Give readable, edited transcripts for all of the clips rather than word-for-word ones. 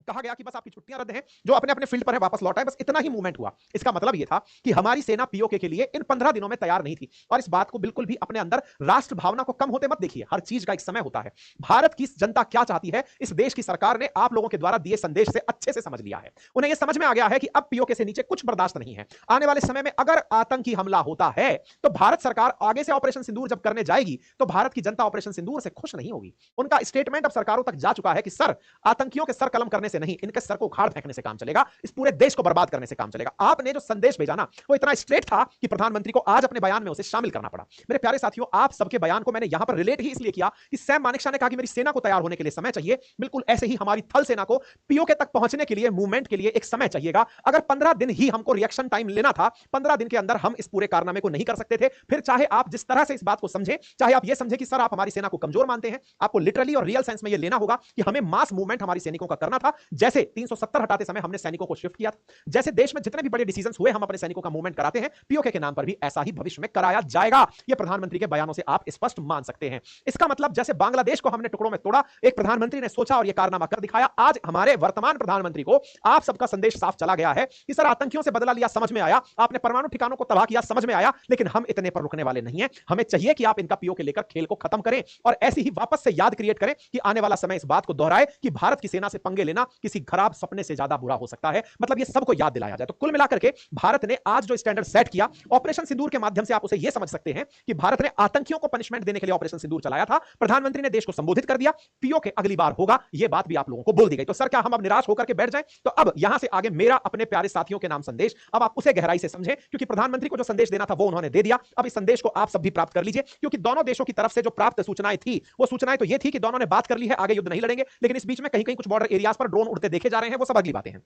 कहा गया कि बस आपकी छुट्टियां रद्द हैं, जो अपने अपने फील्ड पर है वापस लौट आए, बस इतना ही मूवमेंट हुआ। इसका मतलब यह था कि हमारी सेना पीओके के लिए इन 15 दिनों में तैयार नहीं थी। और इस बात को बिल्कुल भी अपने अंदर राष्ट्र भावना को कम होते मत देखिए, हर चीज का एक समय होता है। भारत की जनता क्या चाहती है, इस देश की सरकार ने आप लोगों के द्वारा दिए संदेश से अच्छे से समझ लिया है। उन्हें यह समझ में आ गया है कि अब पीओके से नीचे कुछ बर्दाश्त नहीं है। आने वाले समय में अगर आतंकी हमला होता है तो भारत सरकार आगे से ऑपरेशन सिंदूर जब करने जाएगी तो भारत की जनता ऑपरेशन सिंदूर से खुश नहीं होगी। उनका स्टेटमेंट अब सरकारों तक जा चुका है कि सर, आतंकियों के सर कलम करने से नहीं, इनके सर को उखाड़ फेंकने से काम चलेगा, इस पूरे देश को बर्बाद करने से काम चलेगा। आपने जो संदेश भेजा ना, वो इतना स्ट्रेट था कि प्रधानमंत्री को आज अपने बयान में उसे शामिल करना पड़ा। मेरे प्यारे साथियों, आप सबके बयान को मैंने यहां पर रिलेट ही इसलिए किया कि सैम मानेकशॉ ने कहा कि मेरी सेना को तैयार होने के लिए समय चाहिए। बिल्कुल ऐसे ही हमारी थल सेना को पीओके तक पहुंचने के लिए, मूवमेंट के लिए एक समय चाहिएगा। अगर 15 दिन ही हमको रिएक्शन टाइम लेना था, 15 दिन के अंदर हम इस पूरे कारनामे को नहीं कर सकते थे। फिर चाहे आप जिस तरह से इस बात को समझें, चाहे आप ये समझें कि सर आप हमारी सेना को कमजोर मानते हैं, आपको लिटरली और रियल सेंस में यह लेना होगा कि हमें मास मूवमेंट हमारी सैनिकों का करना था, जैसे 370 हटाते समय हमने सैनिकों को शिफ्ट किया था। जैसे देश में जितने भी बड़े डिसीजंस हुए हम अपने सैनिकों का मूवमेंट कराते हैं, पीओके के नाम पर भी ऐसा ही भविष्य में कराया जाएगा। यह प्रधानमंत्री के बयानों से आप स्पष्ट मान सकते हैं। इसका मतलब जैसे बांग्लादेश को हमने टुकड़ों में तोड़ा, एक प्रधानमंत्री ने सोचा और यह कारनामा कर दिखाया, आज हमारे वर्तमान प्रधानमंत्री को आप सबका संदेश साफ चला गया है कि सर आतंकियों से बदला लिया, समझ में आया, आपने परमाणु ठिकानों को तबाह किया, समझ में आया, लेकिन हम इतने पर रुकने वाले नहीं हैं। हमें चाहिए कि आप इनका पीओके लेकर खेल को खत्म करें और ऐसी ही वापस से याद क्रिएट करें कि आने वाला समय इस बात को दोहराए कि भारत की सेना से पंगे लेना किसी खराब सपने से ज्यादा बुरा हो सकता है। मतलब ये सबको याद दिलाया जाए। तो कुल मिलाकर के भारत ने आज जो स्टैंडर्ड सेट किया ऑपरेशन सिंदूर के माध्यम से, आप उसे यह समझ सकते हैं कि भारत ने आतंकियों को पनिशमेंट देने के लिए ऑपरेशन सिंदूर चलाया था। प्रधानमंत्री ने देश को संबोधित कर दिया, पीओके अगली बार होगा, यह बात भी आप लोगों को बोल दी गई। तो सर क्या हम अब निराश होकर के बैठ जाएं? तो अब यहां से आगे मेरा अपने प्यारे साथियों के नाम संदेश, अब आप उसे गहराई से समझें, क्योंकि प्रधानमंत्री को जो संदेश देना था वो उन्होंने दे दिया। अब इस संदेश को आप सब भी प्राप्त कर लीजिए, क्योंकि दोनों देशों की तरफ से जो प्राप्त सूचनाएं थी, वो सूचनाएं तो ये थी कि दोनों ने बात कर ली है, आगे युद्ध नहीं लड़ेंगे, लेकिन इस बीच में कहीं कहीं कुछ बॉर्डर एरियाज पर ड्रोन उड़ते देखे जा रहे हैं, वो सब अगली बातें हैं।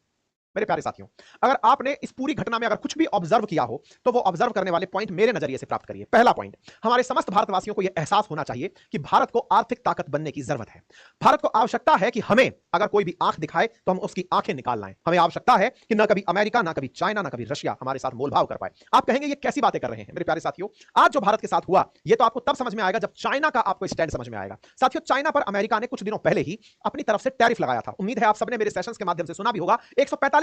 मेरे प्यारे साथियों, अगर आपने इस पूरी घटना में अगर कुछ भी ऑब्जर्व किया हो तो वो ऑब्जर्व करने वाले पॉइंट मेरे नजरिए से प्राप्त करिए। पहला पॉइंट, हमारे समस्त भारतवासियों को यह एहसास होना चाहिए कि भारत को आर्थिक ताकत बनने की जरूरत है। भारत को आवश्यकता है कि हमें अगर कोई भी आंख दिखाए तो हम उसकी आंखें निकाल लाएं। हमें आवश्यकता है कि ना कभी अमेरिका, ना कभी चाइना, ना कभी रशिया हमारे साथ मोलभाव कर पाए। आप कहेंगे ये कैसी बातें कर रहे हैं? मेरे प्यारे साथियों, आज जो भारत के साथ हुआ ये तो आपको तब समझ में आएगा जब चाइना का आपको स्टैंड समझ में आएगा। साथियों, चाइना पर अमेरिका ने कुछ दिनों पहले ही अपनी तरफ से टैरिफ लगाया था। उम्मीद है आप सबने मेरे सेशंस के माध्यम से सुना भी होगा। 145